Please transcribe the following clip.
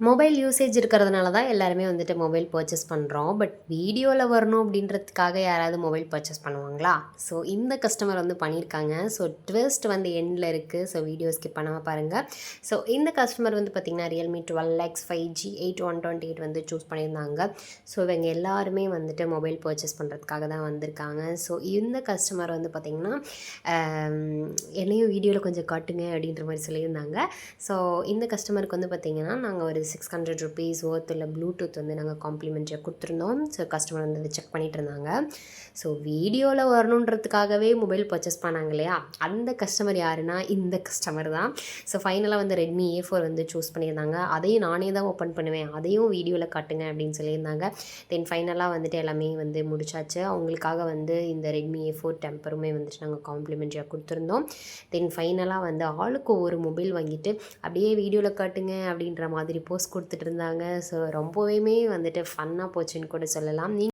Mobile usage இருக்கிறதுனால தான் எல்லாருமே வந்துட்டு மொபைல் பர்ச்சேஸ் பண்ணுறோம். பட் வீடியோவில் வரணும் அப்படின்றதுக்காக யாராவது மொபைல் பர்ச்சேஸ் பண்ணுவாங்களா? ஸோ இந்த கஸ்டமர் வந்து பண்ணியிருக்காங்க. ஸோ ட்விஸ்ட் வந்து எண்டில் இருக்குது. ஸோ வீடியோ ஸ்கிப் பண்ணாமல் பாருங்கள். ஸோ இந்த கஸ்டமர் வந்து பார்த்திங்கன்னா Realme 12X 5G 8128 வந்து சூஸ் பண்ணியிருந்தாங்க. ஸோ இவங்க எல்லாருமே வந்துட்டு மொபைல் பர்ச்சேஸ் பண்ணுறதுக்காக தான் வந்திருக்காங்க. ஸோ இந்த கஸ்டமர் வந்து பார்த்திங்கன்னா என்னையும் வீடியோவில் கொஞ்சம் காட்டுங்க அப்படின்ற மாதிரி சொல்லியிருந்தாங்க. ஸோ இந்த கஸ்டமருக்கு வந்து பார்த்திங்கன்னா நாங்கள் ஒரு ₹600 ஒர்த் உள்ள ப்ளூடூத் வந்து நாங்கள் காம்ப்ளிமெண்ட்ரியாக கொடுத்துருந்தோம். ஸோ கஸ்டமர் வந்து அதை செக் பண்ணிகிட்டு இருந்தாங்க. ஸோ வீடியோவில் வரணுன்றதுக்காகவே மொபைல் பர்ச்சேஸ் பண்ணாங்க இல்லையா, அந்த கஸ்டமர் யாருன்னா இந்த கஸ்டமர் தான். ஸோ ஃபைனலாக வந்து Redmi A4 வந்து சூஸ் பண்ணியிருந்தாங்க. அதையும் நானே தான் ஓப்பன் பண்ணுவேன், அதையும் வீடியோவில் காட்டுங்க அப்படின்னு சொல்லியிருந்தாங்க. தென் ஃபைனலாக வந்துட்டு எல்லாமே வந்து முடிச்சாச்சு. அவங்களுக்காக வந்து இந்த Redmi A4 டெம்பருமே வந்துட்டு நாங்கள் காம்ப்ளிமெண்ட்ரியாக கொடுத்துருந்தோம். தென் ஃபைனலாக வந்து ஆளுக்கு ஒரு மொபைல் வாங்கிட்டு அப்படியே வீடியோவில் காட்டுங்க அப்படின்ற மாதிரி போஸ்ட் கொடுத்துட்டு இருந்தாங்க. ஸோ ரொம்பவே வந்துட்டு ஃபன்னாக போச்சுன்னு கூட சொல்லலாம்.